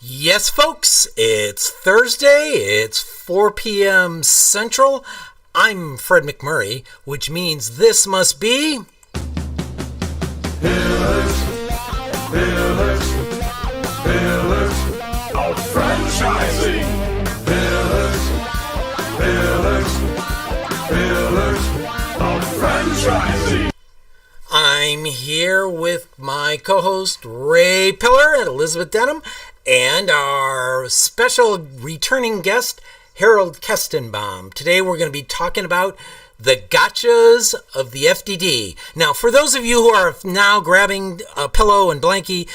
Yes, folks, it's Thursday, it's 4 p.m. Central. I'm Fred McMurray, which means this must be... Pillars of franchising. Pillars of franchising. I'm here with my co-host Ray Pillar and Elizabeth Denham, and our special returning guest, Harold Kestenbaum. Today we're going to be talking about the gotchas of the FDD. Now, for those of you who are now grabbing a pillow and blankie,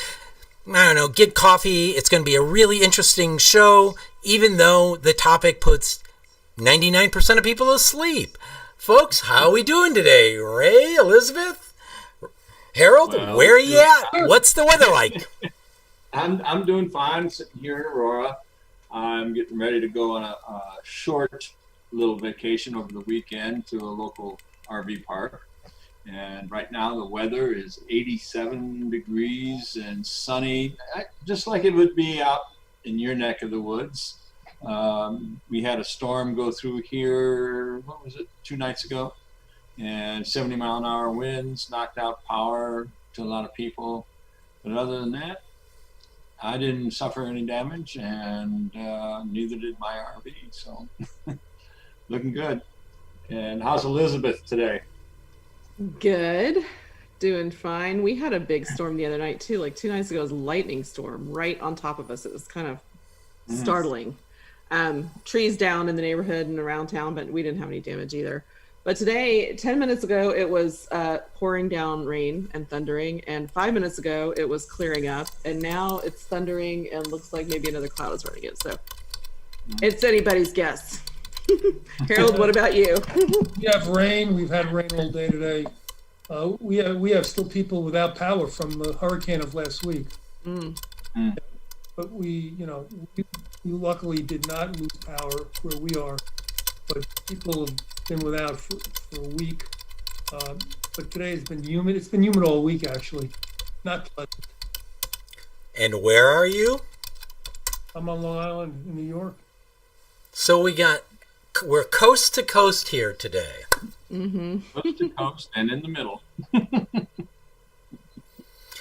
get coffee. It's going to be a really interesting show, even though the topic puts 99% of people asleep. Folks, how are we doing today? Ray, Elizabeth, Harold, where are you at? What's the weather like? I'm doing fine sitting here in Aurora. I'm getting ready to go on a short little vacation over the weekend to a local RV park. And right now the weather is 87 degrees and sunny, just like it would be out in your neck of the woods. We had a storm go through here, 2 nights ago? And 70-mile-an-hour winds knocked out power to a lot of people. But other than that, I didn't suffer any damage, and neither did my RV, so looking good. And how's Elizabeth today? Good, doing fine. We had a big storm the other night too, like 2 nights ago. It was a lightning storm right on top of us. It was kind of startling. Trees down in the neighborhood and around town, but we didn't have any damage either. But today, 10 minutes ago, it was pouring down rain and thundering, and 5 minutes ago, it was clearing up, and now it's thundering and looks like maybe another cloud is running in. So it's anybody's guess. Harold, what about you? We have rain. We've had rain all day today. We have still people without power from the hurricane of last week. But we luckily did not lose power where we are. But people have been without for a week. But today has been humid. It's been humid all week, actually. Not pleasant. And where are you? I'm on Long Island in New York. So we're coast to coast here today. Coast to coast and in the middle.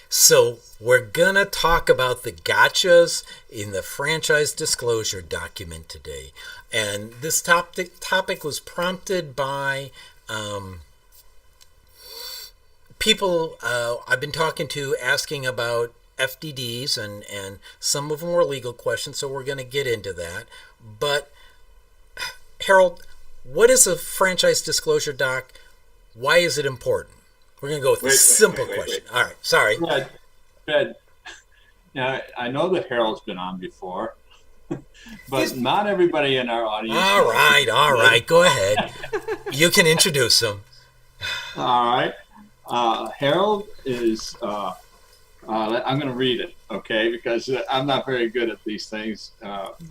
So we're going to talk about the gotchas in the franchise disclosure document today. And this topic was prompted by people I've been talking to asking about FDDs, and some of them were legal questions, so we're going to get into that. But Harold, what is a franchise disclosure doc? Why is it important? We're going to go with a simple question. All right, sorry. Fred, now, I know that Harold's been on before, but not everybody in our audience. All right. Go ahead. You can introduce him. All right. Harold is, I'm going to read it, okay, because I'm not very good at these things.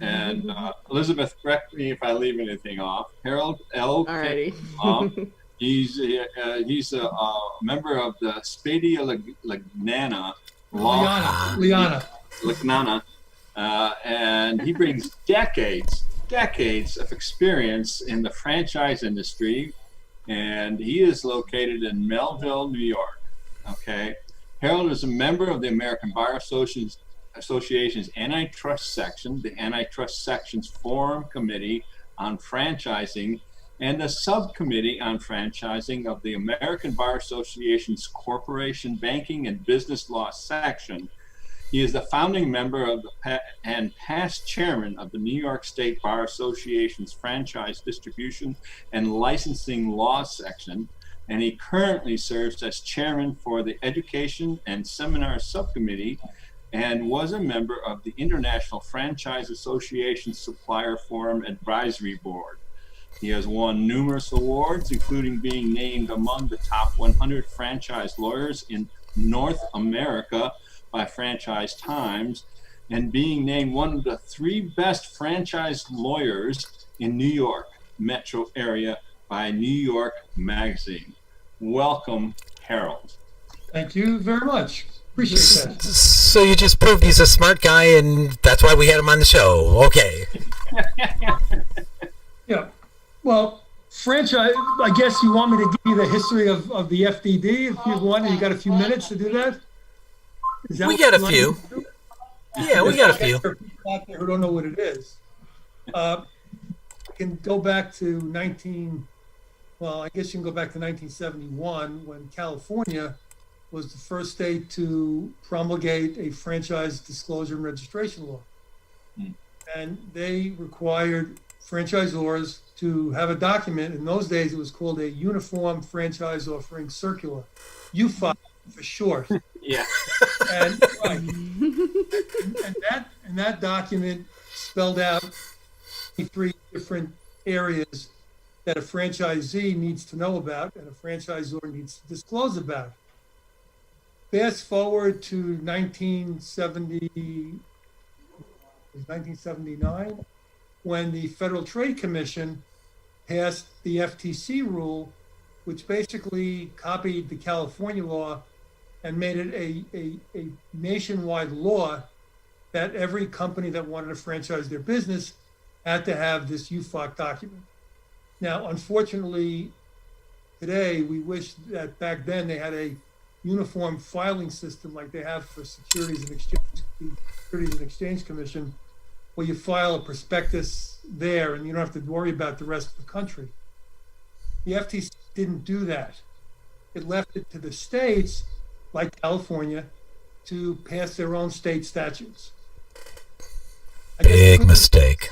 And Elizabeth, correct me if I leave anything off. Harold L. Alrighty. He's a member of the Spadia Lignana Law. Lignana. And he brings decades of experience in the franchise industry, and he is located in Melville, New York. Okay. Harold is a member of the American Bar Association's Antitrust Section, the Antitrust Section's Forum Committee on Franchising, and the Subcommittee on Franchising of the American Bar Association's Corporation Banking and Business Law Section. He is the founding member of and past chairman of the New York State Bar Association's Franchise Distribution and Licensing Law Section, and he currently serves as chairman for the Education and Seminar Subcommittee and was a member of the International Franchise Association Supplier Forum Advisory Board. He has won numerous awards, including being named among the top 100 franchise lawyers in North America by Franchise Times, and being named one of the 3 best franchise lawyers in New York metro area by New York Magazine. Welcome, Harold. Thank you very much. Appreciate that. So you just proved he's a smart guy, and that's why we had him on the show. Okay. Yeah. Well, franchise, I guess you want me to give you the history of the FDD if you want. You got a few minutes to do that? We got a few. Yeah, we got a few. For people out there who don't know what it is. I can go back to I guess you can go back to 1971 when California was the first state to promulgate a franchise disclosure and registration law. And they required franchisors to have a document. In those days, it was called a Uniform Franchise Offering Circular, UFOC for short. Yeah. And, right. and that document spelled out 3 different areas that a franchisee needs to know about and a franchisor needs to disclose about. Fast forward to 1979, when the Federal Trade Commission passed the FTC rule, which basically copied the California law and made it a nationwide law that every company that wanted to franchise their business had to have this UFOC document. Now, unfortunately, today, we wish that back then they had a uniform filing system like they have for Securities and Exchange Commission, where you file a prospectus there and you don't have to worry about the rest of the country. The FTC didn't do that. It left it to the states, like California, to pass their own state statutes. Big mistake.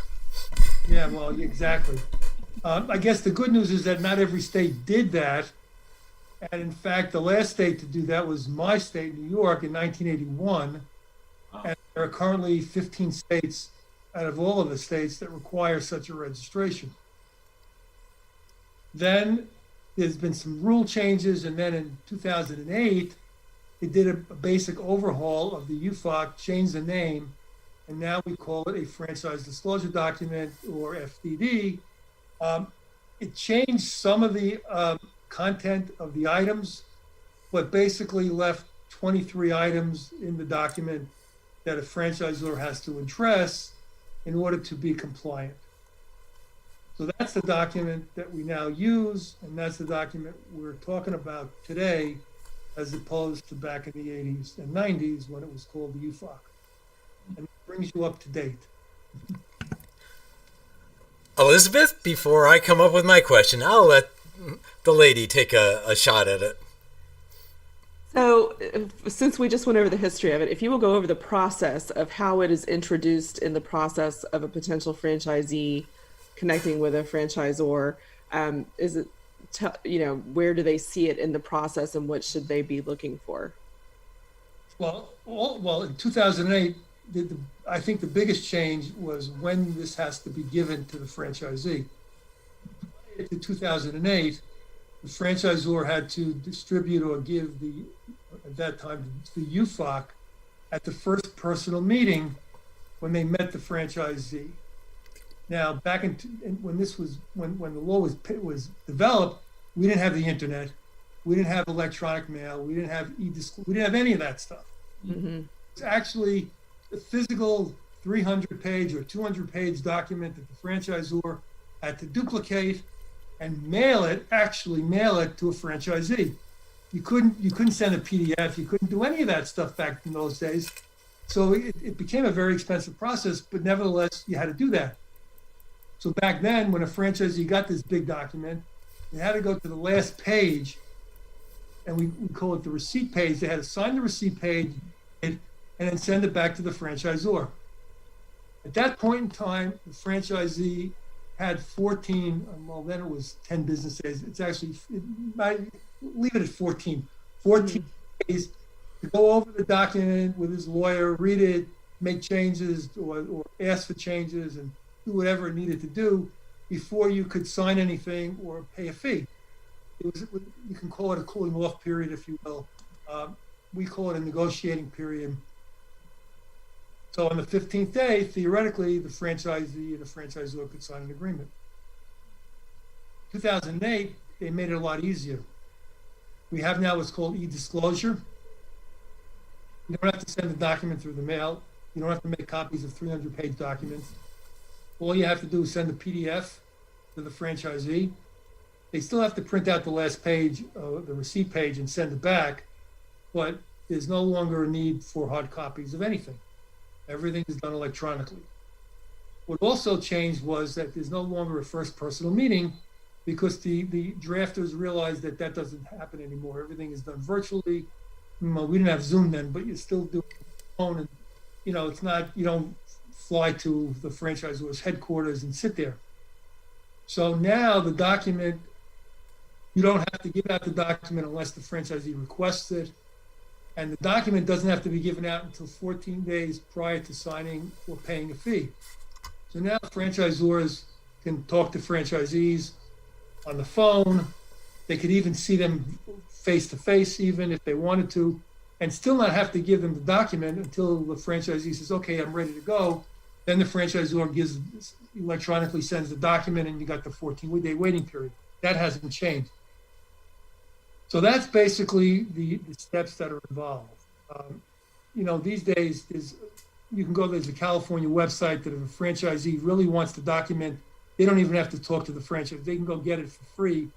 Yeah, well, exactly. I guess the good news is that not every state did that. And in fact, the last state to do that was my state, New York, in 1981. And there are currently 15 states out of all of the states that require such a registration. Then there's been some rule changes. And then in 2008, it did a basic overhaul of the UFOC, changed the name, and now we call it a franchise disclosure document, or FDD. It changed some of the content of the items, but basically left 23 items in the document that a franchisor has to address in order to be compliant. So that's the document that we now use, and that's the document we're talking about today, as opposed to back in the 80s and 90s when it was called the UFOC. And it brings you up to date. Elizabeth, before I come up with my question, I'll let the lady take a shot at it. So, since we just went over the history of it, if you will go over the process of how it is introduced in the process of a potential franchisee connecting with a franchisor, is it, where do they see it in the process and what should they be looking for? Well, in 2008, I think the biggest change was when this has to be given to the franchisee. In 2008, the franchisor had to distribute or give at that time, the UFOC at the first personal meeting when they met the franchisee. Now, back when the law was developed, we didn't have the internet, we didn't have electronic mail, we didn't have we didn't have any of that stuff. Mm-hmm. It's actually a physical 300-page or 200-page document that the franchisor had to duplicate and mail it to a franchisee. You couldn't send a PDF, you couldn't do any of that stuff back in those days. So it became a very expensive process, but nevertheless, you had to do that. So back then, when a franchisee got this big document, they had to go to the last page, and we call it the receipt page. They had to sign the receipt page and then send it back to the franchisor. At that point in time, the franchisee had 14, well, then it was 10 business days. It's actually, leave it at 14 days to go over the document with his lawyer, read it, make changes or ask for changes and do whatever it needed to do before you could sign anything or pay a fee. You can call it a cooling off period, if you will. We call it a negotiating period. So on the 15th day, theoretically, the franchisee and the franchisor could sign an agreement. 2008, they made it a lot easier. We have now what's called e-disclosure. You don't have to send a document through the mail. You don't have to make copies of 300-page documents. All you have to do is send a PDF to the franchisee. They still have to print out the last page, the receipt page, and send it back, but there's no longer a need for hard copies of anything. Everything is done electronically. What also changed was that there's no longer a first personal meeting because the drafters realized that that doesn't happen anymore. Everything is done virtually. Well, we didn't have Zoom then, but you still do it on the phone, and it's not, you don't fly to the franchisor's headquarters and sit there. So now the document, you don't have to give out the document unless the franchisee requests it. And the document doesn't have to be given out until 14 days prior to signing or paying a fee. So now franchisors can talk to franchisees on the phone. They could even see them face to face, even if they wanted to, and still not have to give them the document until the franchisee says, okay, I'm ready to go. Then the franchisor electronically sends the document, and you got the 14-day waiting period. That hasn't changed. So that's basically the steps that are involved. These days, you can go, there's a California website that if a franchisee really wants to document, they don't even have to talk to the franchise. They can go get it for free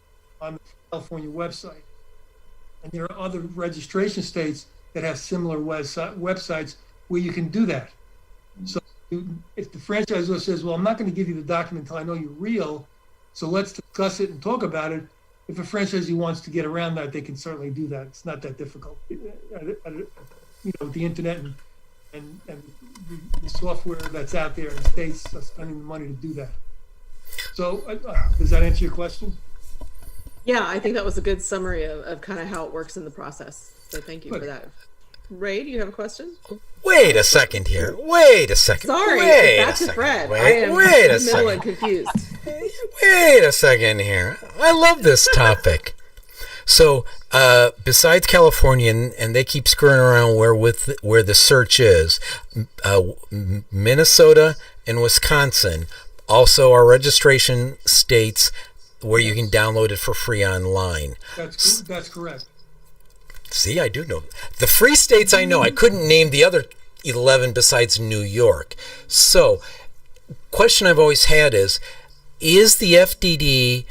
on the California website. And there are other registration states that have similar websites where you can do that. So if the franchisor says, well, I'm not going to give you the document until I know you're real, so let's discuss it and talk about it. If a franchisee wants to get around that, they can certainly do that. It's not that difficult. With the internet and the software that's out there, and states are spending the money to do that. So does that answer your question? Yeah, I think that was a good summary of kind of how it works in the process. So thank you for that. Ray, do you have a question? Wait a second here. Wait a second. Sorry, back to Fred. I am wait a second. and confused. Wait a second here. I love this topic. So, besides California, and they keep screwing around where the search is, Minnesota and Wisconsin also are registration states where you can download it for free online. That's correct. See, I do know. The free states I know. I couldn't name the other 11 besides New York. So, question I've always had is the FDD,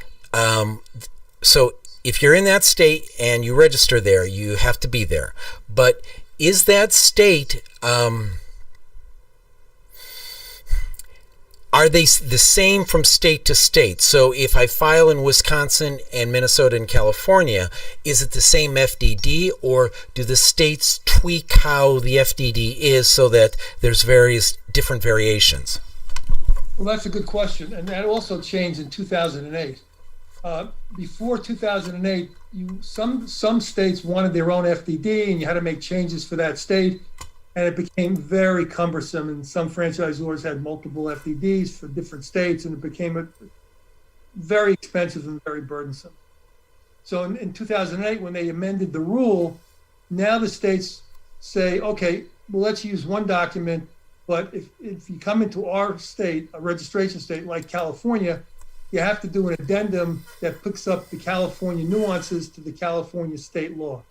so if you're in that state and you register there, you have to be there. But is that state, are they the same from state to state? So if I file in Wisconsin and Minnesota and California, is it the same FDD, or do the states tweak how the FDD is so that there's various different variations? Well, that's a good question. And that also changed in 2008. Before 2008, some states wanted their own FDD, and you had to make changes for that state. And it became very cumbersome, and some franchisors had multiple FDDs for different states, and it became very expensive and very burdensome. So in 2008, when they amended the rule, now the states say, okay, well, let's use one document, but if you come into our state, a registration state like California, you have to do an addendum that picks up the California nuances to the California state law.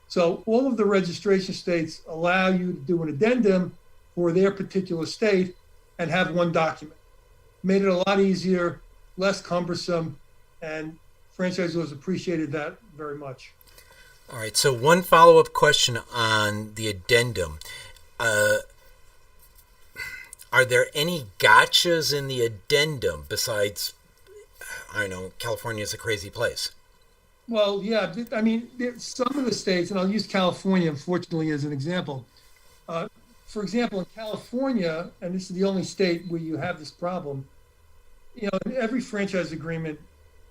So all of the registration states allow you to do an addendum for their particular state and have one document. Made it a lot easier, less cumbersome, and franchisors appreciated that very much. All right, so one follow-up question on the addendum. Are there any gotchas in the addendum besides, I know, California is a crazy place? Well, yeah, I mean, some of the states, and I'll use California, unfortunately, as an example. For example, in California, and this is the only state where you have this problem, in every franchise agreement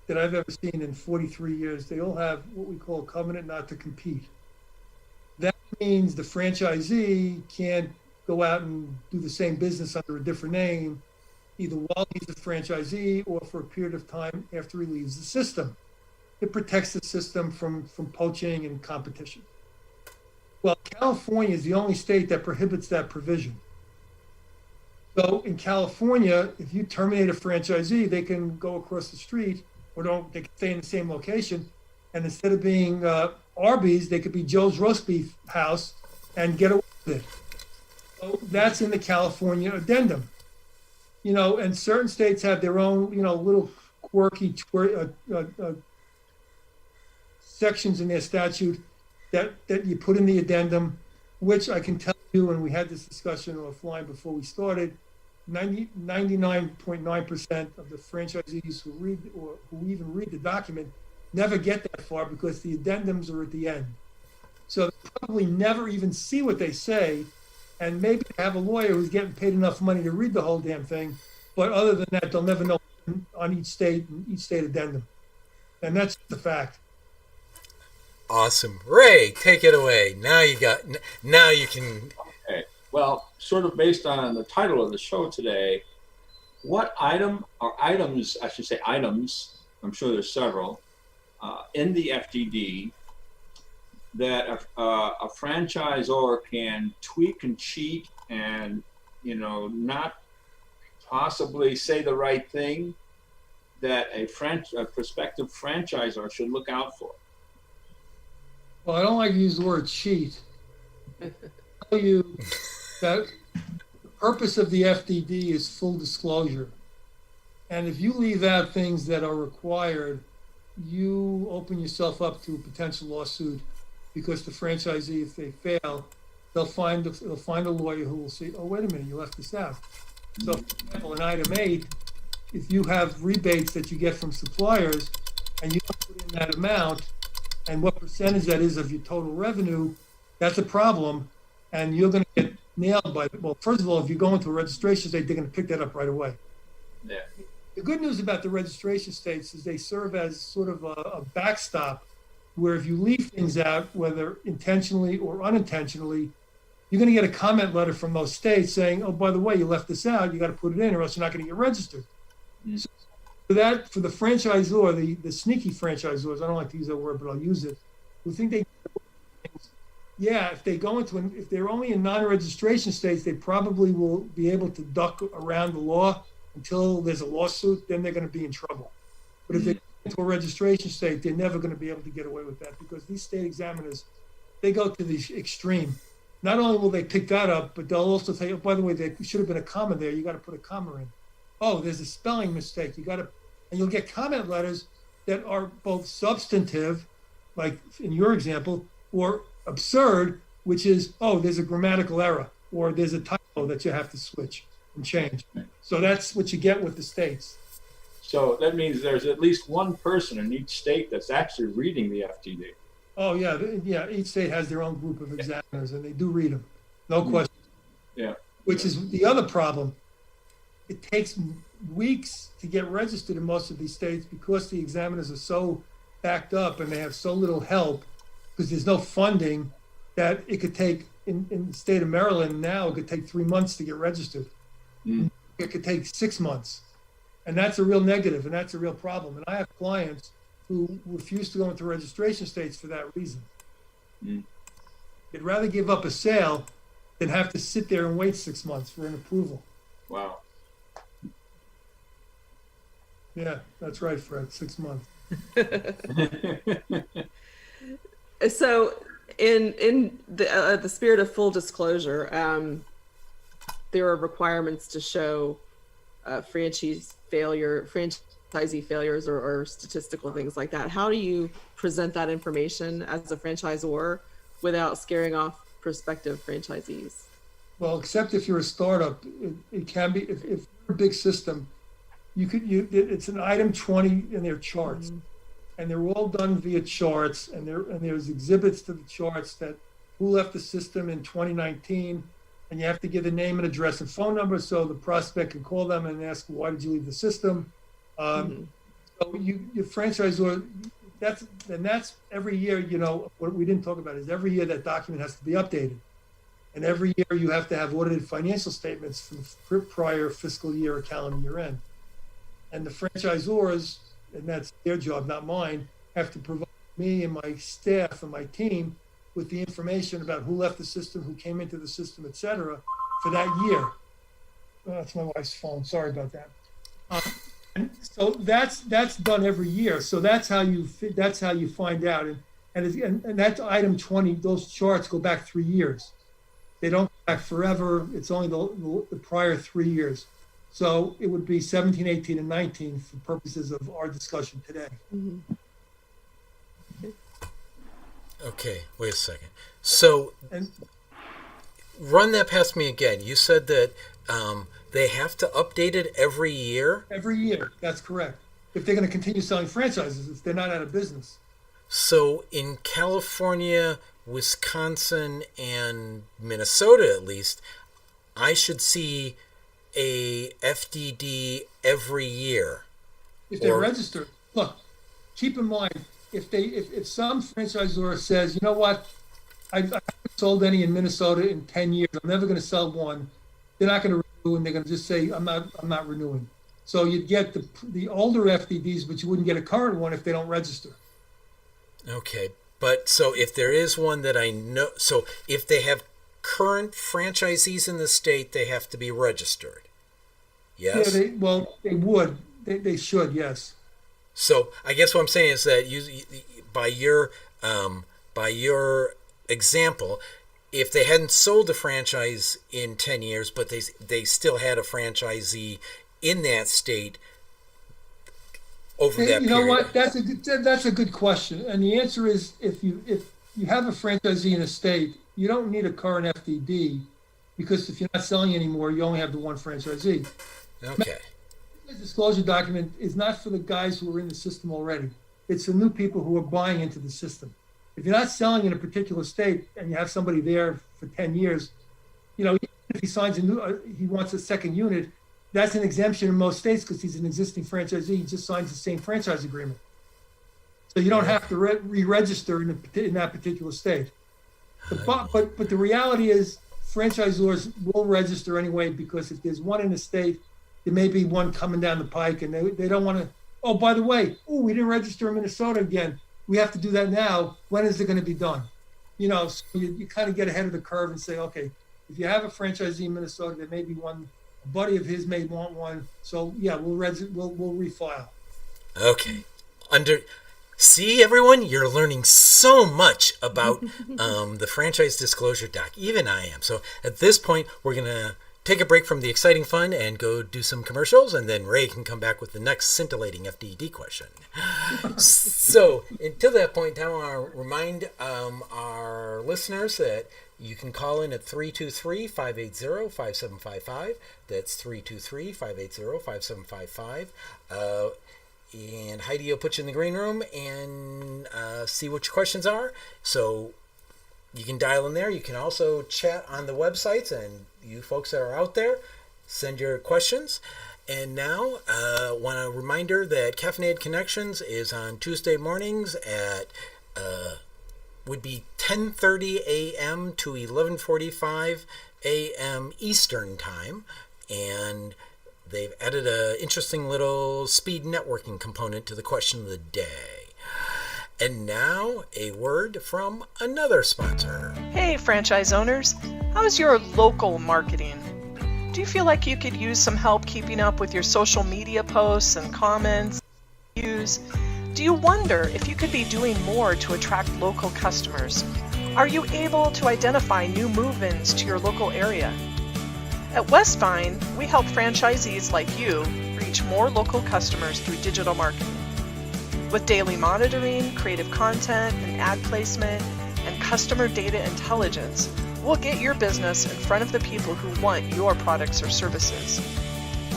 that I've ever seen in 43 years, they all have what we call a covenant not to compete. That means the franchisee can't go out and do the same business under a different name, either while he's a franchisee or for a period of time after he leaves the system. It protects the system from poaching and competition. Well, California is the only state that prohibits that provision. So in California, if you terminate a franchisee, they can go across the street or they could stay in the same location. And instead of being Arby's, they could be Joe's Roast Beef House and get away with it. So that's in the California addendum. And certain states have their own, little quirky sections in their statute that you put in the addendum, which I can tell you, and we had this discussion offline before we started, 99.9% of the franchisees who even read the document never get that far because the addendums are at the end. So they probably never even see what they say, and maybe they have a lawyer who's getting paid enough money to read the whole damn thing, but other than that, they'll never know on each state addendum. And that's the fact. Awesome. Ray, take it away. Now you can. Okay. Well, sort of based on the title of the show today, what items, I'm sure there's several, in the FDD that a franchisor can tweak and cheat and, not possibly say the right thing that a prospective franchisor should look out for? Well, I don't like to use the word cheat. I'll tell you that the purpose of the FDD is full disclosure. And if you leave out things that are required, you open yourself up to a potential lawsuit because the franchisee, if they fail, they'll find a lawyer who will say, oh, wait a minute, you left this out. So, for example, in item 8, if you have rebates that you get from suppliers and you don't put in that amount, and what percentage that is of your total revenue, that's a problem, and you're going to get nailed by it. Well, first of all, if you go into a registration state, they're going to pick that up right away. Yeah. The good news about the registration states is they serve as sort of a backstop where if you leave things out, whether intentionally or unintentionally, you're going to get a comment letter from those states saying, oh, by the way, you left this out, you got to put it in or else you're not going to get registered. Mm-hmm. So for the franchisor, the sneaky franchisors, I don't like to use that word, but I'll use it, who think they, yeah, if they're only in non-registration states, they probably will be able to duck around the law until there's a lawsuit, then they're going to be in trouble. But if they go into a registration state, they're never going to be able to get away with that because these state examiners, they go to the extreme. Not only will they pick that up, but they'll also say, oh, by the way, there should have been a comma there. You got to put a comma in. Oh, there's a spelling mistake. And you'll get comment letters that are both substantive, like in your example, or absurd, which is, oh, there's a grammatical error, or there's a typo that you have to switch and change. So that's what you get with the states. So that means there's at least one person in each state that's actually reading the FDD. Oh, yeah. Yeah, each state has their own group of examiners, and they do read them. No question. Yeah. Which is the other problem. It takes weeks to get registered in most of these states because the examiners are so backed up and they have so little help because there's no funding that it could take, in the state of Maryland now, it could take 3 months to get registered. Mm. It could take 6 months. And that's a real negative, and that's a real problem. And I have clients who refuse to go into registration states for that reason. Mm. They'd rather give up a sale than have to sit there and wait 6 months for an approval. Wow. Yeah, that's right, Fred, 6 months. So in the spirit of full disclosure, there are requirements to show franchisee failures or statistical things like that. How do you present that information as a franchisor without scaring off prospective franchisees? Well, except if you're a startup, it can be, if you're a big system, it's an item 20 in their charts. Mm-hmm. And they're all done via charts, and there's exhibits to the charts that who left the system in 2019, and you have to give the name and address and phone number so the prospect can call them and ask, why did you leave the system? So your franchisor, that's every year, what we didn't talk about is every year that document has to be updated. And every year you have to have audited financial statements from the prior fiscal year or calendar year end. And the franchisors, and that's their job, not mine, have to provide me and my staff and my team with the information about who left the system, who came into the system, et cetera, for that year. Oh, that's my wife's phone. Sorry about that. And so that's done every year. So that's how you find out. And that's item 20. Those charts go back 3 years. They don't go back forever. It's only the prior 3 years. So it would be 17, 18, and 19 for purposes of our discussion today. Okay, wait a second. So And run that past me again. You said that they have to update it every year. every year, that's correct. If they're going to continue selling franchises, if they're not out of business. So in California, Wisconsin, and Minnesota, at least, I should see a FDD every year. If they Or- register, look, keep in mind, if some franchisor says, you know what, I haven't sold any in Minnesota in 10 years, I'm never going to sell one, they're not going to renew, and they're going to just say, I'm not renewing. So you'd get the older FDDs, but you wouldn't get a current one if they don't register. Okay, but so if there is one that I know, so if they have current franchisees in the state, they have to be registered. Yes? Yeah, they would. They should, yes. So I guess what I'm saying is that by your example, if they hadn't sold a franchise in 10 years, but they still had a franchisee in that state over that You know period. what? That's a good question, and the answer is if you have a franchisee in a state, you don't need a current FDD, because if you're not selling anymore, you only have the one franchisee. Okay. The disclosure document is not for the guys who are in the system already. It's for new people who are buying into the system. If you're not selling in a particular state and you have somebody there for 10 years, if he signs he wants a second unit, that's an exemption in most states because he's an existing franchisee. He just signs the same franchise agreement. So you don't have to re-register in that particular state. But the reality is franchisors will register anyway, because if there's one in the state, there may be one coming down the pike, and they don't want to, oh, by the way, we didn't register in Minnesota again. We have to do that now. When is it going to be done? So you kind of get ahead of the curve and say, okay, if you have a franchisee in Minnesota, there may be one, a buddy of his may want one. So yeah, we'll refile. Okay. See, everyone, you're learning so much about the franchise disclosure doc. Even I am. So at this point, we're going to take a break from the exciting fun and go do some commercials, and then Ray can come back with the next scintillating FDD question. So until that point, I want to remind our listeners that you can call in at 323-580-5755. That's 323-580-5755. And Heidi will put you in the green room and see what your questions are. So you can dial in there. You can also chat on the websites, and you folks that are out there, send your questions. And now, want a reminder that Caffeinated Connections is on Tuesday mornings at would be 10:30 a.m. to 11:45 a.m. Eastern Time, and they've added an interesting little speed networking component to the question of the day. And now, a word from another sponsor. Hey, franchise owners. How's your local marketing? Do you feel like you could use some help keeping up with your social media posts and comments, views? Do you wonder if you could be doing more to attract local customers? Are you able to identify new move-ins to your local area? At Westvyne, we help franchisees like you reach more local customers through digital marketing. With daily monitoring, creative content, and ad placement, and customer data intelligence, we'll get your business in front of the people who want your products or services.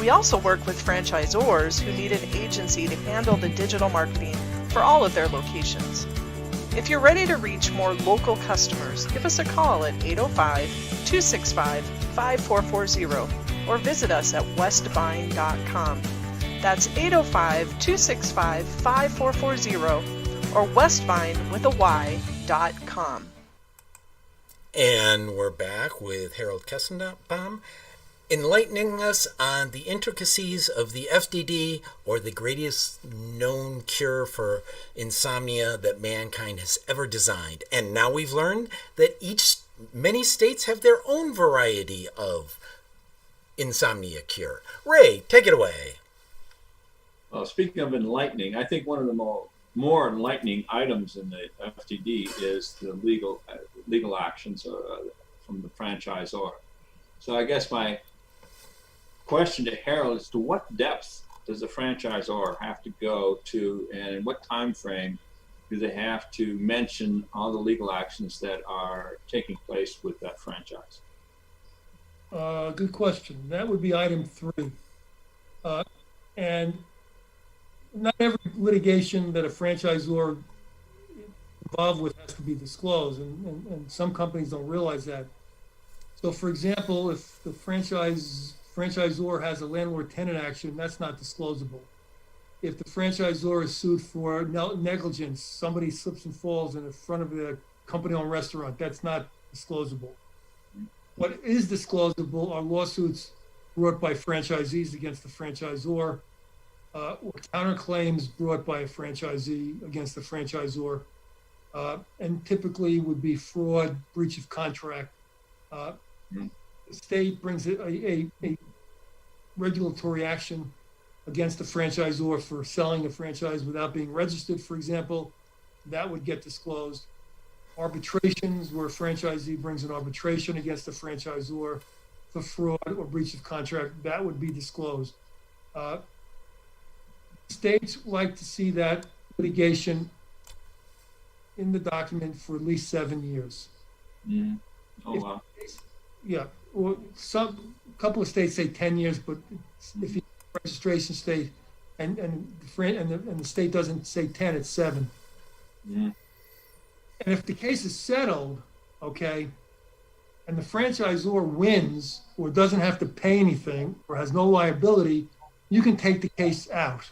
We also work with franchisors who need an agency to handle the digital marketing for all of their locations. If you're ready to reach more local customers, give us a call at 805-265-5440 or visit us at westvyne.com. That's 805-265-5440 or westvyne.com. And we're back with Harold Kestenbaum, enlightening us on the intricacies of the FDD, or the greatest known cure for insomnia that mankind has ever designed. And now we've learned that many states have their own variety of insomnia cure. Ray, take it away. Speaking of enlightening, I think one of the more enlightening items in the FDD is the legal actions from the franchisor. So I guess my question to Harold is, to what depth does the franchisor have to go to, and in what time frame do they have to mention all the legal actions that are taking place with that franchise? Good question. That would be item 3. And not every litigation that a franchisor involved with has to be disclosed, and some companies don't realize that. So, for example, if the franchisor has a landlord-tenant action, that's not disclosable. If the franchisor is sued for negligence, somebody slips and falls in the front of the company-owned restaurant, that's not disclosable. What is disclosable are lawsuits brought by franchisees against the franchisor, or counterclaims brought by a franchisee against the franchisor, and typically would be fraud, breach of contract. The state brings a regulatory action against the franchisor for selling a franchise without being registered, for example. That would get disclosed. Arbitrations, where a franchisee brings an arbitration against the franchisor for fraud or breach of contract, that would be disclosed. States like to see that litigation in the document for at least 7 years. Oh, wow. Yeah, or a couple of states say 10 years, but if you registration state and the state doesn't say 10, it's 7. And if the case is settled, okay, and the franchisor wins or doesn't have to pay anything or has no liability, you can take the case out.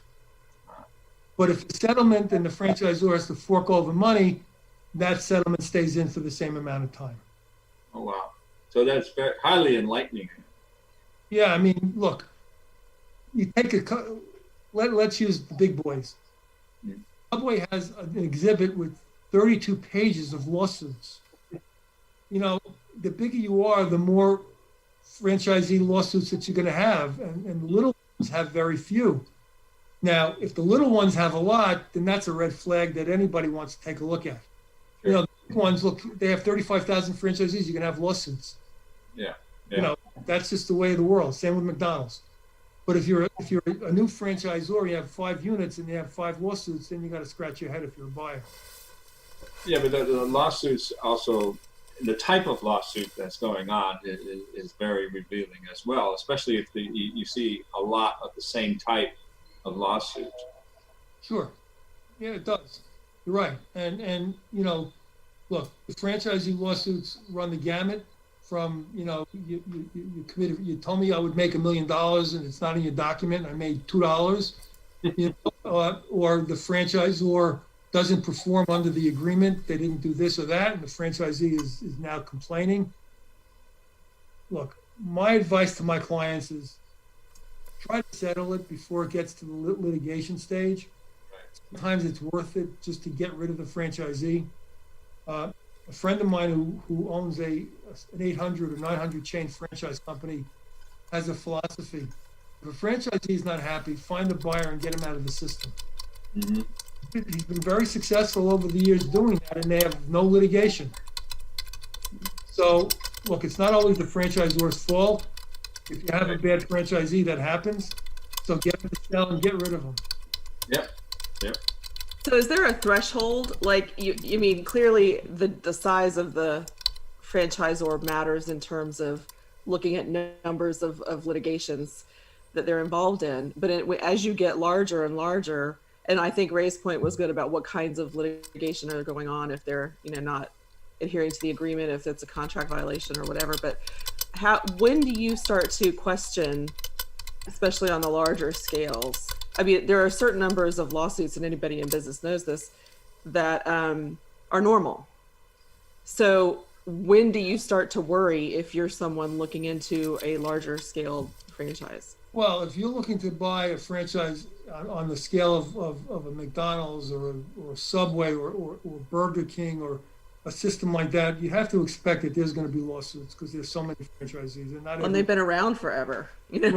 But if the settlement and the franchisor has to fork over money, that settlement stays in for the same amount of time. Oh, wow. So that's very highly enlightening. Yeah, I mean, look, you take let's use the big boys. Subway has an exhibit with 32 pages of lawsuits. You know, the bigger you are, the more franchisee lawsuits that you're going to have, and the little ones have very few. Now, if the little ones have a lot, then that's a red flag that anybody wants to take a look at. Sure. You know, the big ones, look, they have 35,000 franchisees, you're going to have lawsuits. Yeah. You know, that's just the way of the world. Same with McDonald's. But if you're a new franchisor, you have 5 units and you have 5 lawsuits, then you got to scratch your head if you're a buyer. Yeah, but the lawsuits also, the type of lawsuit that's going on is very revealing as well, especially if you see a lot of the same type of lawsuit. Sure. Yeah, it does. You're right. And you know, look, the franchisee lawsuits run the gamut from, you know, you committed, you told me I would make $1 million and it's not in your document and I made $2, you know, or the franchisor doesn't perform under the agreement, they didn't do this or that, and the franchisee is now complaining. Look, my advice to my clients is try to settle it before it gets to the litigation stage. Sometimes it's worth it just to get rid of the franchisee. A friend of mine who owns an 800 or 900 chain franchise company has a philosophy. If a franchisee is not happy, find a buyer and get him out of the system. Mm-hmm. He's been very successful over the years doing that, and they have no litigation. So, look, it's not always the franchisor's fault. If you have a bad franchisee, that happens. So get him to sell and get rid of him. Yep. So is there a threshold? Like, you mean, clearly the size of the franchisor matters in terms of looking at numbers of litigations that they're involved in. But as you get larger and larger, and I think Ray's point was good about what kinds of litigation are going on if they're, you know, not adhering to the agreement, if it's a contract violation or whatever. But when do you start to question, especially on the larger scales? I mean, there are certain numbers of lawsuits, and anybody in business knows this, that are normal. So when do you start to worry if you're someone looking into a larger scale franchise? Well, if you're looking to buy a franchise on the scale of a McDonald's or a Subway or Burger King or a system like that, you have to expect that there's going to be lawsuits because there's so many franchisees. And they've been around forever. You know?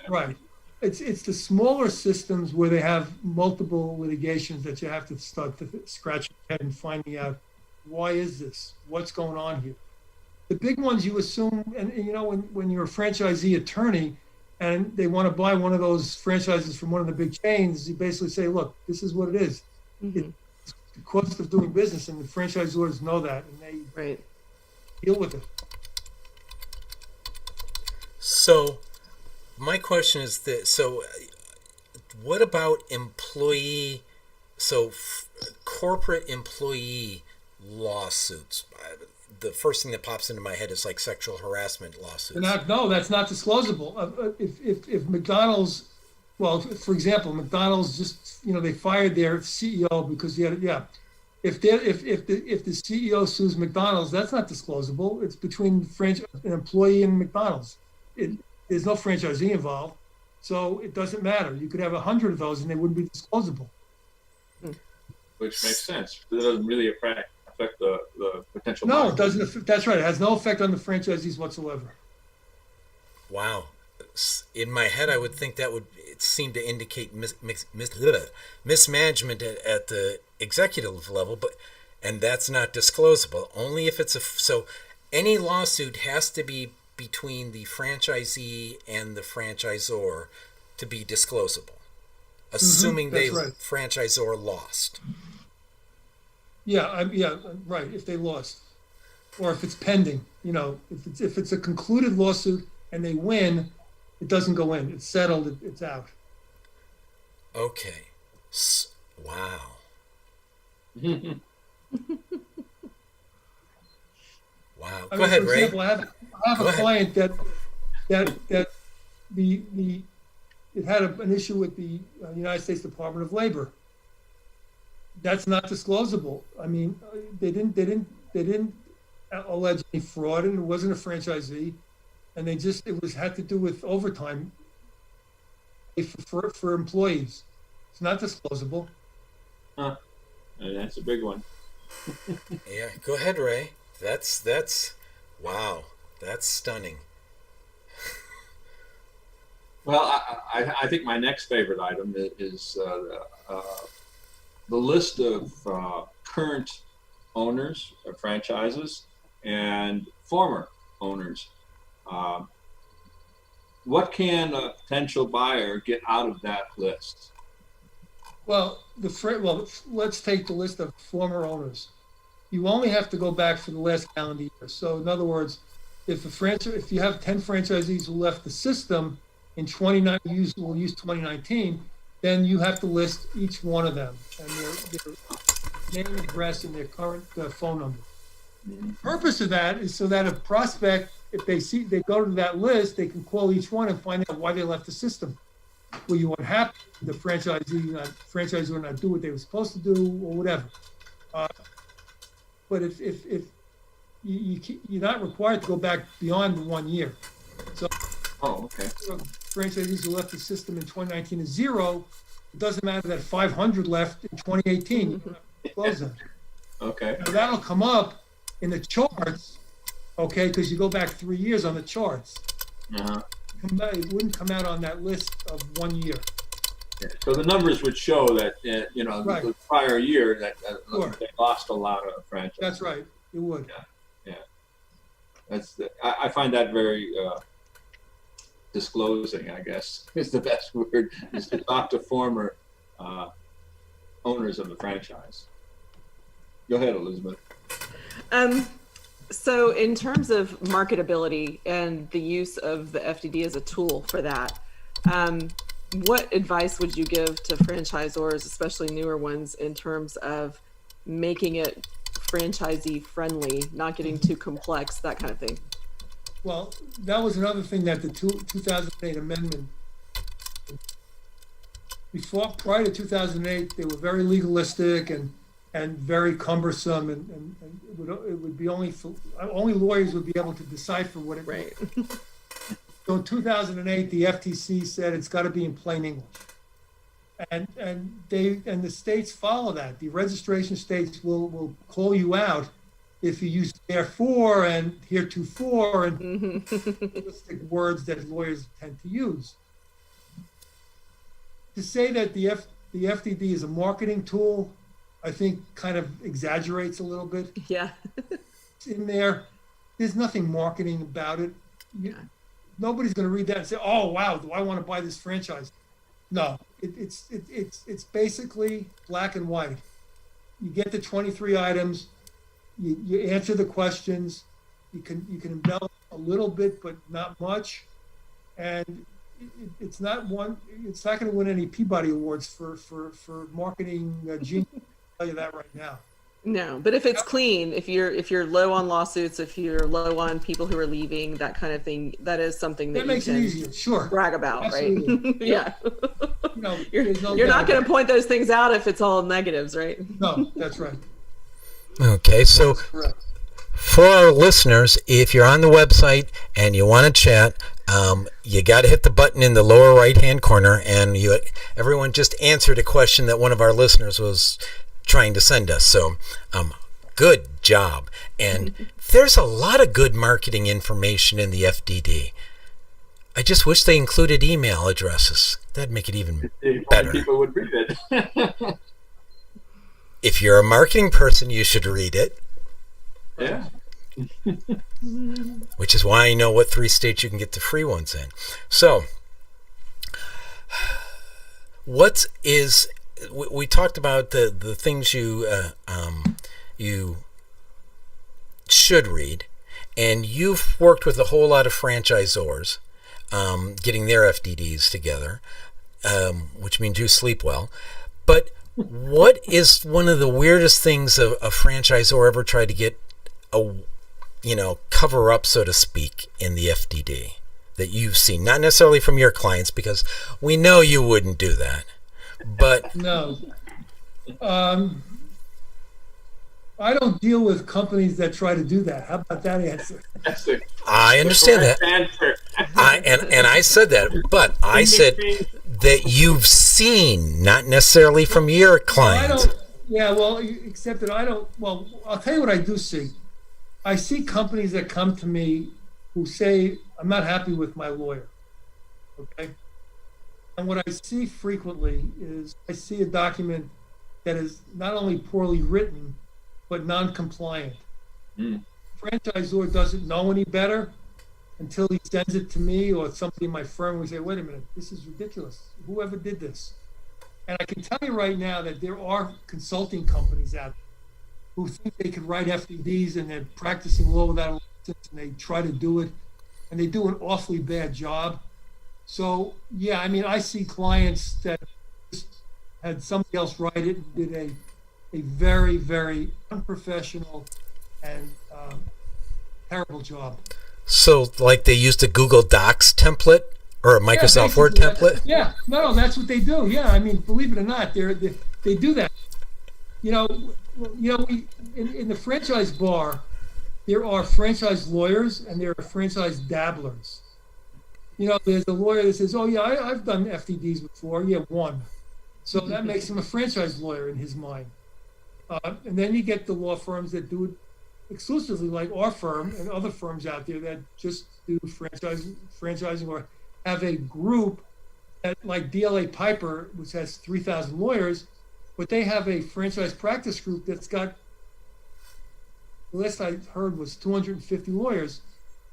Right. it's the smaller systems where they have multiple litigations that you have to start to scratch your head and finding out, why is this? What's going on here? The big ones you assume, and you know, when you're a franchisee attorney and they want to buy one of those franchises from one of the big chains, you basically say, look, this is what it is. It's the cost of doing business, and the franchisors know that, and they deal with it. So my question is this. So what about corporate employee lawsuits? The first thing that pops into my head is like sexual harassment lawsuits. No, that's not disclosable. If McDonald's, well, for example, McDonald's just, they fired their CEO because if the CEO sues McDonald's, that's not disclosable. It's between an employee and McDonald's. There's no franchisee involved, so it doesn't matter. You could have 100 of those and they wouldn't be disclosable. Which makes sense. It doesn't really affect the potential. No, it doesn't. That's right. It has no effect on the franchisees whatsoever. Wow. In my head, I would think that would seem to indicate mismanagement at the executive level, and that's not disclosable. Only if it's so any lawsuit has to be between the franchisee and the franchisor to be disclosable, assuming franchisor lost. Yeah, right. If they lost, or if it's pending, if it's a concluded lawsuit and they win, it doesn't go in. It's settled. It's out. Okay. Wow. Wow. Go ahead, Ray. For example, I have a client that it had an issue with the United States Department of Labor. That's not disclosable. I mean, they didn't allege any fraud, and it wasn't a franchisee, and had to do with overtime for employees. It's not disclosable. Huh. That's a big one. Yeah, go ahead, Ray. That's wow. That's stunning. Well, I think my next favorite item is the list of current owners of franchises and former owners. What can a potential buyer get out of that list? Well, let's take the list of former owners. You only have to go back for the last calendar year. So, in other words, if you have 10 franchisees who left the system in 2019, we'll use 2019, then you have to list each one of them and their name, address, and their current phone number. The purpose of that is so that a prospect, if they go to that list, they can call each one and find out why they left the system. Were you unhappy with the franchisor not do what they were supposed to do, or whatever. But if you're not required to go back beyond 1 year. So, okay. Franchisees who left the system in 2019 is zero. It doesn't matter that 500 left in 2018. You don't have to close them. Okay. Now, that'll come up in the charts, okay, because you go back 3 years on the charts. Uh-huh. It wouldn't come out on that list of 1 year. Yeah. So the numbers would show that, Right. the prior year that Sure. they lost a lot of franchises. That's right. It would. Yeah. I find that very disclosing, I guess, is the best word, is to talk to former owners of the franchise. Go ahead, Elizabeth. So in terms of marketability and the use of the FDD as a tool for that, what advice would you give to franchisors, especially newer ones, in terms of making it franchisee friendly, not getting too complex, that kind of thing? Well, that was another thing that the 2008 amendment, prior to 2008, they were very legalistic and very cumbersome, and it would be only lawyers would be able to decipher what it Right. So in 2008, the FTC said it's got to be in plain English, and the states follow that. The registration states will call you out if you use therefore and heretofore and linguistic words that lawyers tend to use. to say that the FDD is a marketing tool, I think kind of exaggerates a little bit. Yeah. It's in there. There's nothing marketing about it. Nobody's going to read that and say, "Oh, wow, do I want to buy this franchise?" No, it's basically black and white. You get the 23 items. You answer the questions. You can embellish a little bit, but not much. And it's not going to win any Peabody Awards for marketing genius. I'll tell you that right now. No, but if it's clean, if you're low on lawsuits, if you're low on people who are leaving, that kind of thing, that is something that makes it easier. Sure. Brag about, Absolutely. right? Yeah. You're not going to point those things out if it's all negatives, right? No, that's right. Okay, so Correct. for our listeners, if you're on the website and you want to chat, you got to hit the button in the lower right-hand corner, and everyone just answered a question that one of our listeners was trying to send us. So, good job. And there's a lot of good marketing information in the FDD. I just wish they included email addresses. That'd make it even better. People would read it. If you're a marketing person, you should read it. Yeah. Which is why I know what 3 states you can get the free ones in. So, we talked about the things you should read, and you've worked with a whole lot of franchisors, getting their FDDs together, which means you sleep well. But what is one of the weirdest things a franchisor ever tried to get cover up, so to speak, in the FDD that you've seen? Not necessarily from your clients, because we know you wouldn't do that. But no, I don't deal with companies that try to do that. How about that answer? I understand that. Answer. And I said that, but I said that you've seen, not necessarily from your clients. Except that I don't. Well, I'll tell you what I do see. I see companies that come to me who say, "I'm not happy with my lawyer." Okay. And what I see frequently is I see a document that is not only poorly written, but non-compliant. Franchisor doesn't know any better until he sends it to me or somebody in my firm. We say, "Wait a minute, this is ridiculous. Whoever did this?" And I can tell you right now that there are consulting companies out there who think they can write FDDs, and they're practicing law without a license, and they try to do it, and they do an awfully bad job. So, yeah, I mean, I see clients that just had somebody else write it and did a very, very unprofessional and terrible job. So, like, they used a Google Docs template or a Microsoft Word template? Yeah, no, that's what they do. Yeah, I mean, believe it or not, they do that. In the franchise bar, there are franchise lawyers and there are franchise dabblers. There's a lawyer that says, "Oh yeah, I've done FDDs before." Yeah, one. So that makes him a franchise lawyer in his mind. And then you get the law firms that do it exclusively, like our firm and other firms out there that just do franchising or have a group that, like DLA Piper, which has 3,000 lawyers, but they have a franchise practice group that's got, the last I heard was 250 lawyers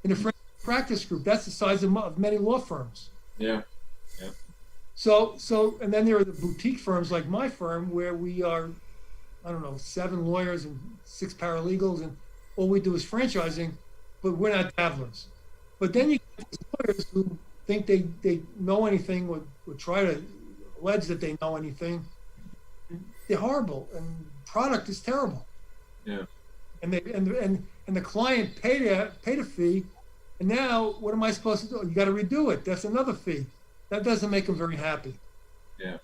in a franchise practice group. That's the size of many law firms. Yeah. So, and then there are the boutique firms like my firm, where we are, 7 lawyers and 6 paralegals, and all we do is franchising, but we're not dabblers. But then you get these lawyers who think they know anything, or try to allege that they know anything. They're horrible, and product is terrible. Yeah. And the client paid a fee, and now what am I supposed to do? You got to redo it. That's another fee. That doesn't make them very happy. Yeah.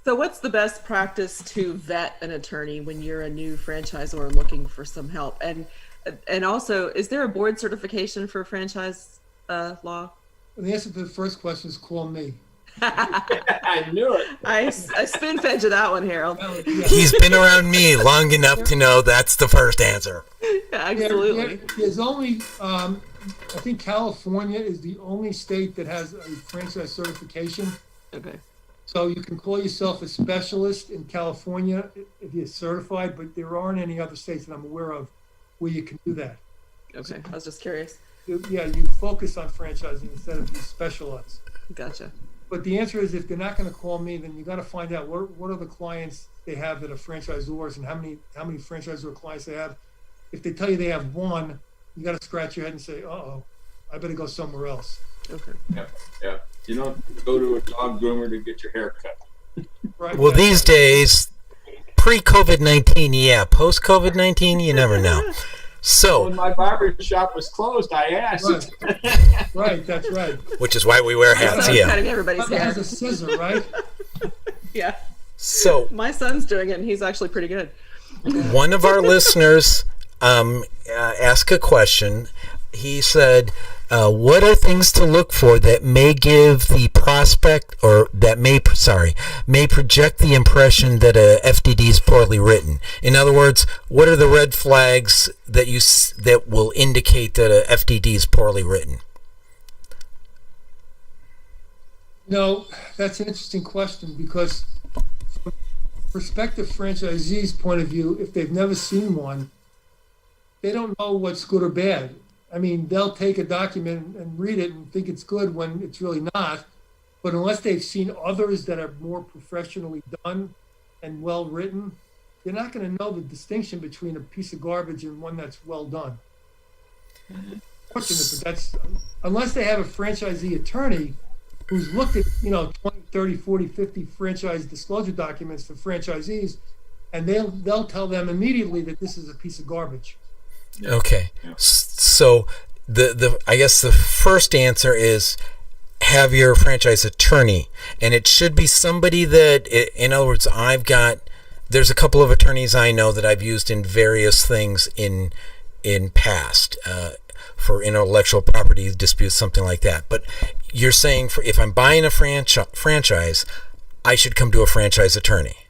So what's the best practice to vet an attorney when you're a new franchisor looking for some help? And also, is there a board certification for franchise law? And the answer to the first question is call me. I knew it. I spoon-fed you that one, Harold. He's been around me long enough to know that's the first answer. Absolutely. There's only, I think California is the only state that has a franchise certification. Okay. So you can call yourself a specialist in California if you're certified, but there aren't any other states that I'm aware of where you can do that. Okay, I was just curious. Yeah, you focus on franchising instead of you specialize. Gotcha. But the answer is, if they're not going to call me, then you got to find out what are the clients they have that are franchisors and how many franchisor clients they have. If they tell you they have one, you got to scratch your head and say, "Uh-oh, I better go somewhere else." Okay. Yeah. You don't go to a dog groomer to get your hair cut. Right? Well, these days, pre-COVID-19, yeah. Post-COVID-19, you never know. So, When my barber shop was closed, I asked. Right, that's right. which is why we wear hats, I'm yeah. cutting everybody's It has hair. a scissor, right? Yeah. So, My son's doing it, and he's actually pretty good. one of our listeners asked a question. He said, what are things to look for that may give the prospect, or that may project the impression that a FDD is poorly written? In other words, what are the red flags that will indicate that a FDD is poorly written? No, that's an interesting question, because from prospective franchisees' point of view, if they've never seen one, they don't know what's good or bad. I mean, they'll take a document and read it and think it's good when it's really not. But unless they've seen others that are more professionally done and well written, they're not going to know the distinction between a piece of garbage and one that's well done. Fortunate, but that's unless they have a franchisee attorney who's looked at 20, 30, 40, 50 franchise disclosure documents for franchisees, and they'll tell them immediately that this is a piece of garbage. Okay. So I guess the first answer is have your franchise attorney, and it should be somebody that, in other words, there's a couple of attorneys I know that I've used in various things in past for intellectual property disputes, something like that. But you're saying if I'm buying a franchise, I should come to a franchise attorney.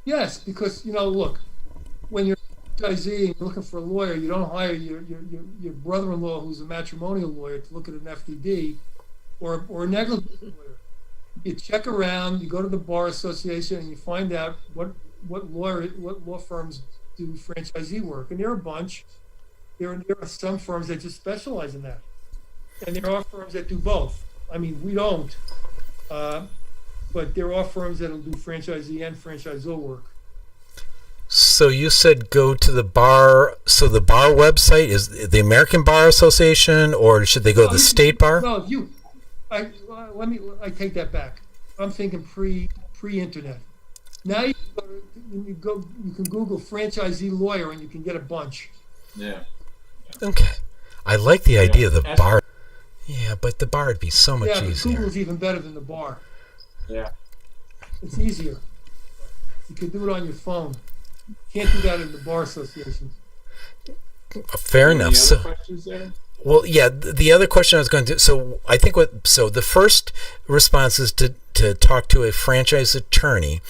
Yes, because look, when you're franchisee and you're looking for a lawyer, you don't hire your brother-in-law who's a matrimonial lawyer to look at an FDD or a negligence lawyer. You check around, you go to the bar association, and you find out what law firms do franchisee work, and there are a bunch. There are some firms that just specialize in that, and there are firms that do both. I mean, we don't, but there are firms that'll do franchisee and franchisor work. So you said go to the bar. So the bar website is the American Bar Association, or should they go to the state bar? No, I take that back. I'm thinking pre-internet. Now you can Google franchisee lawyer and you can get a bunch. Yeah. Okay, I like the idea of the bar. Yeah, but the bar would be so much easier. Google's even better than the bar. Yeah. It's easier. You can do it on your phone. Can't do that in the bar association. Fair enough. Any other questions there? Well, yeah. The other question I was going to do. So I think the first response is to talk to a franchise attorney.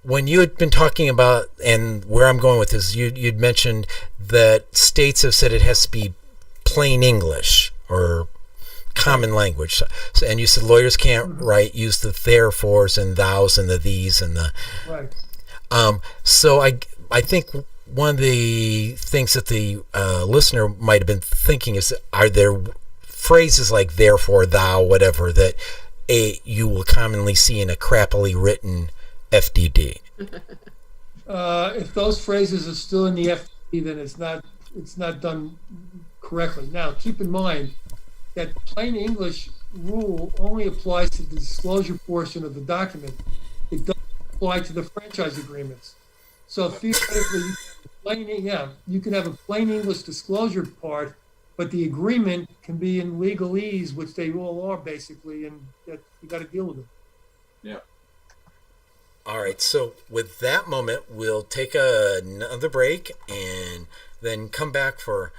When you had been talking about, and where I'm going with this, you'd mentioned that states have said it has to be plain English or common language. So, and you said lawyers can't use the therefores and thous and the these and the. Right. So I think one of the things that the listener might have been thinking is, are there phrases like therefore, thou, whatever, that you will commonly see in a crappily written FDD? If those phrases are still in the FDD, then it's not done correctly. Now, keep in mind that plain English rule only applies to the disclosure portion of the document. It doesn't apply to the franchise agreements. So theoretically, you can have a plain English disclosure part, but the agreement can be in legalese, which they all are basically, and that you got to deal with it. Yeah. All right, so with that moment, we'll take another break and then come back for,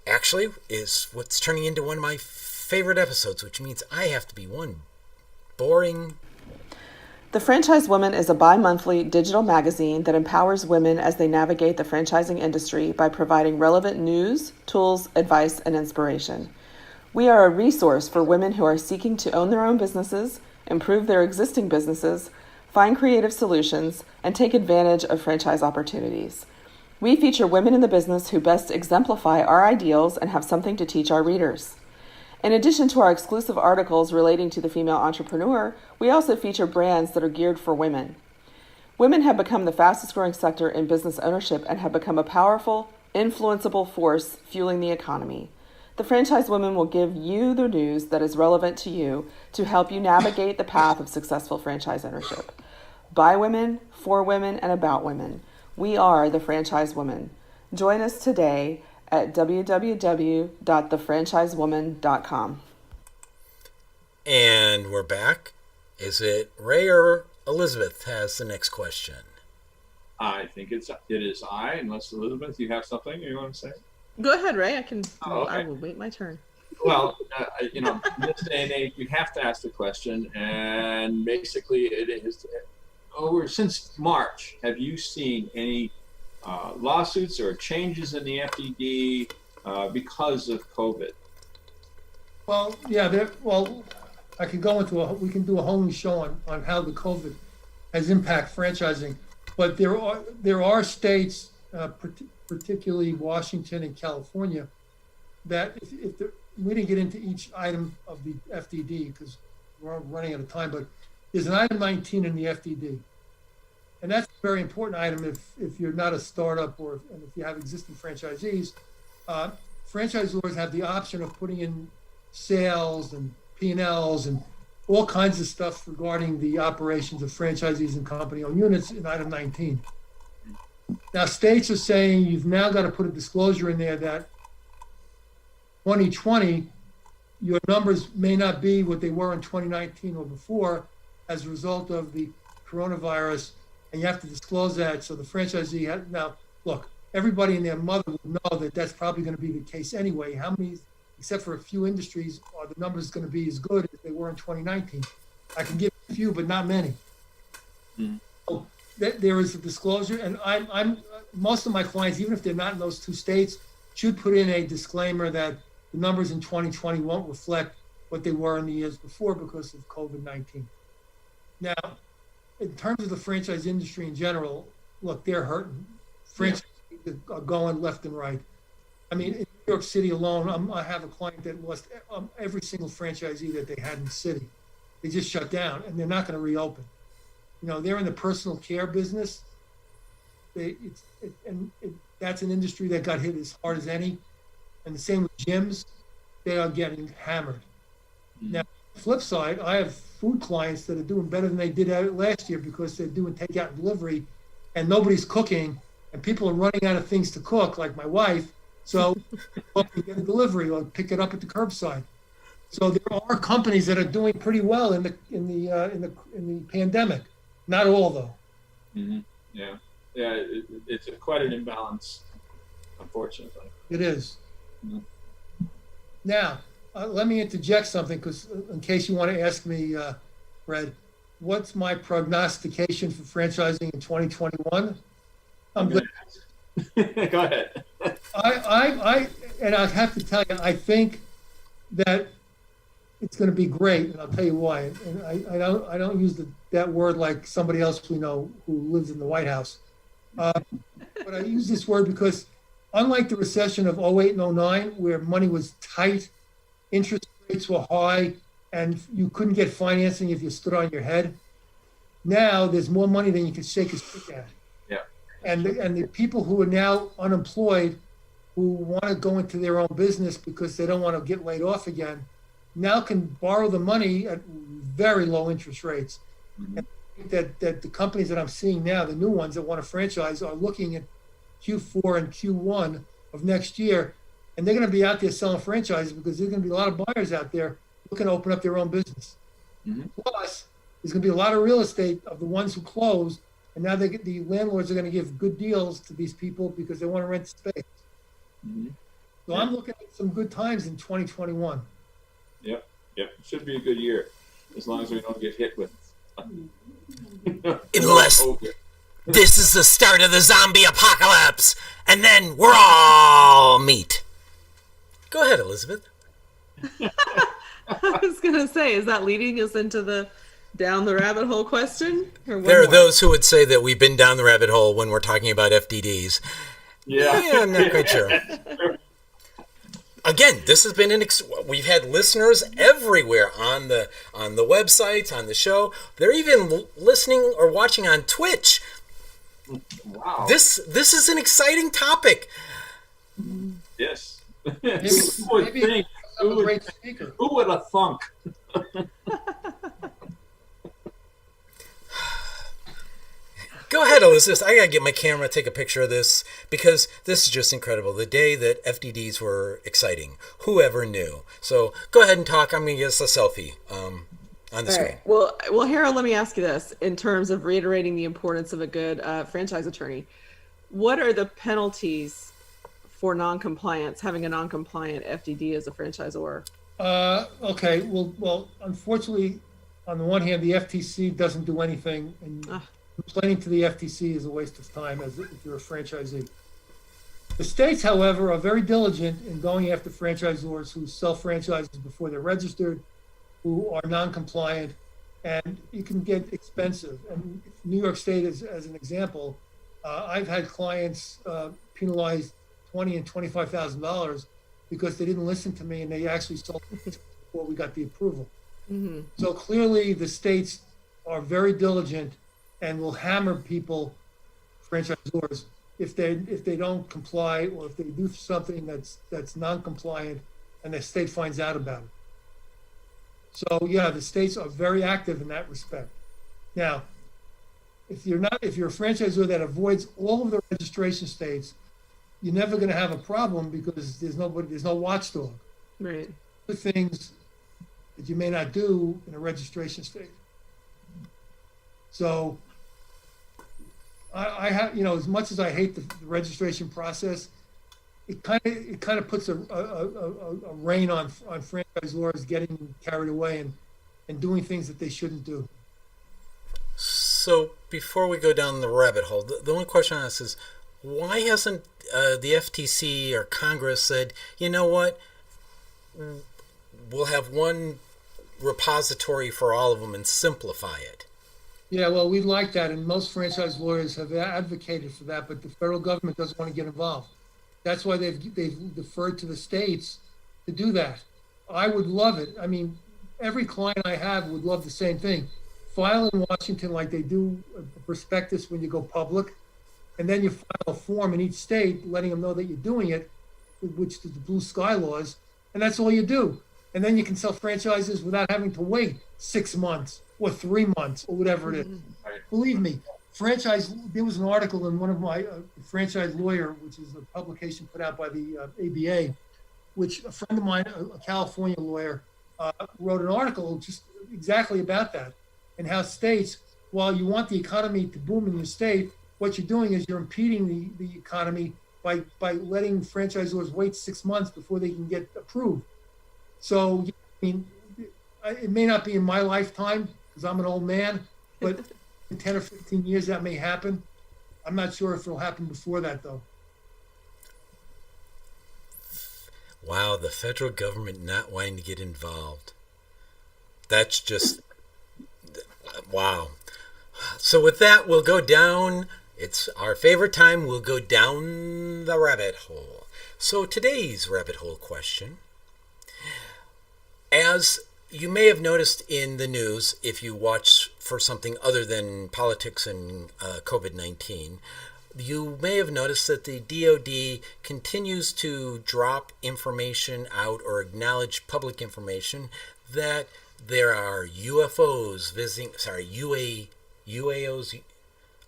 actually, is what's turning into one of my favorite episodes, which means I have to be one boring. The Franchise Woman is a bi-monthly digital magazine that empowers women as they navigate the franchising industry by providing relevant news, tools, advice, and inspiration. We are a resource for women who are seeking to own their own businesses, improve their existing businesses, find creative solutions, and take advantage of franchise opportunities. We feature women in the business who best exemplify our ideals and have something to teach our readers. In addition to our exclusive articles relating to the female entrepreneur, we also feature brands that are geared for women. Women have become the fastest growing sector in business ownership and have become a powerful, influenceable force fueling the economy. The Franchise Woman will give you the news that is relevant to you to help you navigate the path of successful franchise ownership. By women, for women, and about women. We are the Franchise Woman. Join us today at www.thefranchisewoman.com. And we're back. Is it Ray or Elizabeth has the next question? I think it is I, unless Elizabeth, you have something you want to say? Go ahead, Ray. I Okay. will wait my turn. Well, in this day and age, you have to ask the question, and basically, it is since March. Have you seen any lawsuits or changes in the FDD because of COVID? Well, yeah, I can go into we can do a whole new show on how the COVID has impacted franchising, but there are states, particularly Washington and California, that we didn't get into each item of the FDD because we're running out of time, but there's an item 19 in the FDD. And that's a very important item if you're not a startup or if you have existing franchisees. Franchisors have the option of putting in sales and P&Ls and all kinds of stuff regarding the operations of franchisees and company-owned units in item 19. Now, states are saying you've now got to put a disclosure in there that 2020, your numbers may not be what they were in 2019 or before as a result of the coronavirus, and you have to disclose that. So the franchisee now, look, everybody and their mother would know that that's probably going to be the case anyway. How many, except for a few industries, are the numbers going to be as good as they were in 2019? I can give a few, but not many. So there is a disclosure, and I'm most of my clients, even if they're not in those two states, should put in a disclaimer that the numbers in 2020 won't reflect what they were in the years before because of COVID-19. Now, in terms of the franchise industry in general, look, they're hurting. Franchises are going left and right. I mean, in New York City alone, I have a client that lost every single franchisee that they had in the city. They just shut down, and they're not going to reopen. You know, they're in the personal care business. That's an industry that got hit as hard as any. And the same with gyms, they are getting hammered. Now, on the flip side, I have food clients that are doing better than they did last year because they're doing takeout and delivery, and nobody's cooking, and people are running out of things to cook, like my wife. So you get a delivery or pick it up at the curbside. So there are companies that are doing pretty well in the pandemic. Not all, though. Mm-hmm. Yeah, it's quite an imbalance, unfortunately. It is. Mm-hmm. Now, let me interject something, because in case you want to ask me, Fred, what's my prognostication for franchising in 2021? Go ahead. And I have to tell you, I think that it's going to be great, and I'll tell you why. And I don't use that word like somebody else we know who lives in the White House. But I use this word because unlike the recession of 08 and 09, where money was tight, interest rates were high, and you couldn't get financing if you stood on your head, now there's more money than you can shake a stick at. Yeah. And the people who are now unemployed, who want to go into their own business because they don't want to get laid off again, now can borrow the money at very low interest rates. Mm-hmm. And I think that the companies that I'm seeing now, the new ones that want to franchise, are looking at Q4 and Q1 of next year, and they're going to be out there selling franchises because there's going to be a lot of buyers out there looking to open up their own business. Mm-hmm. Plus, there's going to be a lot of real estate of the ones who closed, and now the landlords are going to give good deals to these people because they want to rent space. Mm-hmm. So I'm looking at some good times in 2021. Yep. It should be a good year, as long as we don't get hit with. Unless this is the start of the zombie apocalypse, and then we're all meat. Go ahead, Elizabeth. I was going to say, is that leading us into the down the rabbit hole question? Or one There are more? those who would say that we've been down the rabbit hole when we're talking about FDDs. Yeah. Yeah, I'm not quite sure. Again, this has been we've had listeners everywhere on the websites, on the show. They're even listening or watching on Twitch. Wow. This is an exciting topic. Yes. Maybe, Who would maybe think? I'm a great speaker. Who would have thunk? Go ahead, Elizabeth. I gotta get my camera, take a picture of this, because this is just incredible. The day that FDDs were exciting. Whoever knew? So go ahead and talk. I'm gonna get us a selfie on the All screen. right. Well, Harold, let me ask you this: in terms of reiterating the importance of a good franchise attorney, what are the penalties for non-compliance? Having a non-compliant FDD as a franchisor? Okay. Well, unfortunately, on the one hand, the FTC doesn't do anything, and complaining to the FTC is a waste of time if you're a franchisee. The states, however, are very diligent in going after franchisors who sell franchises before they're registered, who are non-compliant, and it can get expensive. And New York State, as an example, I've had clients penalized $20,000 and $25,000 because they didn't listen to me and they actually sold before we got the approval. Mm-hmm. So clearly, the states are very diligent and will hammer people, franchisors, if they don't comply or if they do something that's non-compliant and the state finds out about it. So yeah, the states are very active in that respect. Now, if you're a franchisor that avoids all of the registration states, you're never going to have a problem because there's no watchdog. Right. The things that you may not do in a registration state. So I have, as much as I hate the registration process, it kind of puts a rein on franchisors getting carried away and doing things that they shouldn't do. So before we go down the rabbit hole, the only question I ask is, why hasn't the FTC or Congress said, you know what, we'll have one repository for all of them and simplify it? Yeah, well, we like that, and most franchise lawyers have advocated for that, but the federal government doesn't want to get involved. That's why they've deferred to the states to do that. I would love it. I mean, every client I have would love the same thing. File in Washington like they do a prospectus when you go public, and then you file a form in each state letting them know that you're doing it, which is the blue sky laws, and that's all you do. And then you can sell franchises without having to wait 6 months or 3 months or whatever it is. Right. Believe me, there was an article in one of my franchise lawyer, which is a publication put out by the ABA, which a friend of mine, a California lawyer, wrote an article just exactly about that and how states, while you want the economy to boom in your state, what you're doing is you're impeding the economy by letting franchisors wait 6 months before they can get approved. So, I mean, it may not be in my lifetime because I'm an old man, but in 10 or 15 years that may happen. I'm not sure if it'll happen before that, though. Wow, the federal government not wanting to get involved. That's just, wow. So with that, we'll go down. It's our favorite time. We'll go down the rabbit hole. So today's rabbit hole question. As you may have noticed in the news, if you watch for something other than politics and COVID-19, you may have noticed that the DoD continues to drop information out or acknowledge public information that there are UFOs UAOs,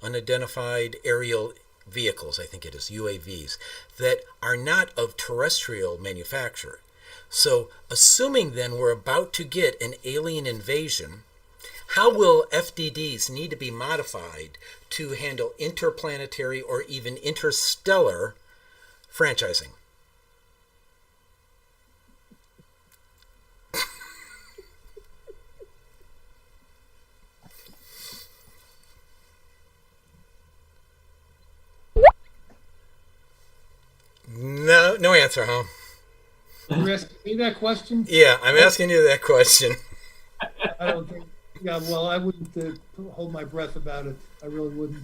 unidentified aerial vehicles, I think it is, UAVs, that are not of terrestrial manufacture. So, assuming then we're about to get an alien invasion, how will FDDs need to be modified to handle interplanetary or even interstellar franchising? No answer, huh? You're asking me that question? Yeah, I'm asking you that question. I don't think Yeah, well, I wouldn't hold my breath about it. I really wouldn't.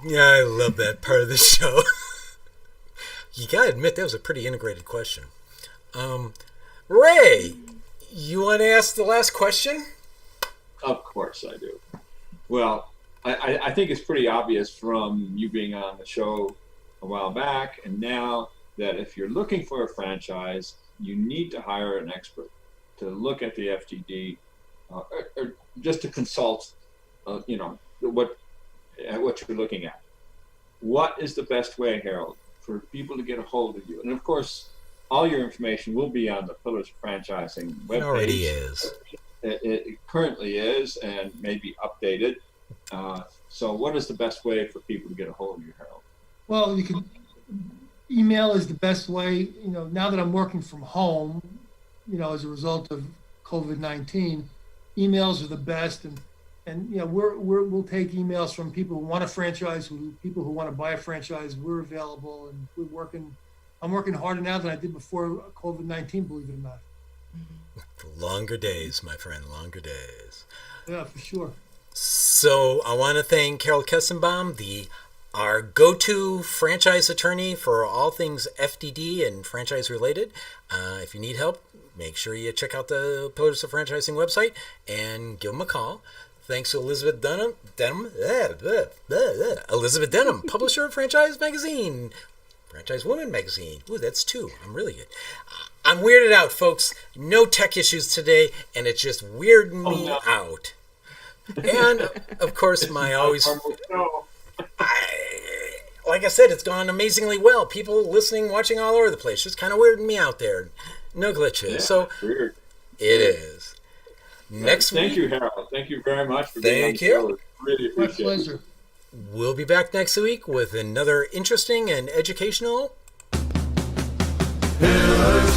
Yeah, I love that part of the show. You gotta admit, that was a pretty integrated question. Ray, you want to ask the last question? Of course I do. Well, I think it's pretty obvious from you being on the show a while back and now that if you're looking for a franchise, you need to hire an expert to look at the FDD or just to consult, what you're looking at. What is the best way, Harold, for people to get a hold of you? And of course, all your information will be on the Pillars of Franchising webpage. It already is. It currently is and may be updated. So what is the best way for people to get a hold of you, Harold? Well, you can email is the best way. Now that I'm working from home, as a result of COVID-19, emails are the best. And we'll take emails from people who want a franchise, people who want to buy a franchise. We're available, and I'm working harder now than I did before COVID-19, believe it or not. Longer days, my friend, longer days. Yeah, for sure. So I want to thank Carol Kestenbaum, our go-to franchise attorney for all things FDD and franchise related. If you need help, make sure you check out the Pillars of Franchising website and give them a call. Thanks to Elizabeth Denham, publisher of Franchise Magazine, Franchise Woman Magazine. Ooh, that's 2. I'm really good. I'm weirded out, folks. No tech issues today, and it's just weirding me out. And, of course, like I said, it's gone amazingly well. People listening, watching all over the place. Just kind of weirding me out there. No glitches. Yeah, so weird. It is. Next week. Thank you, Harold. Thank you very much for being on the show. Really appreciate it. My pleasure. We'll be back next week with another interesting and educational Pillars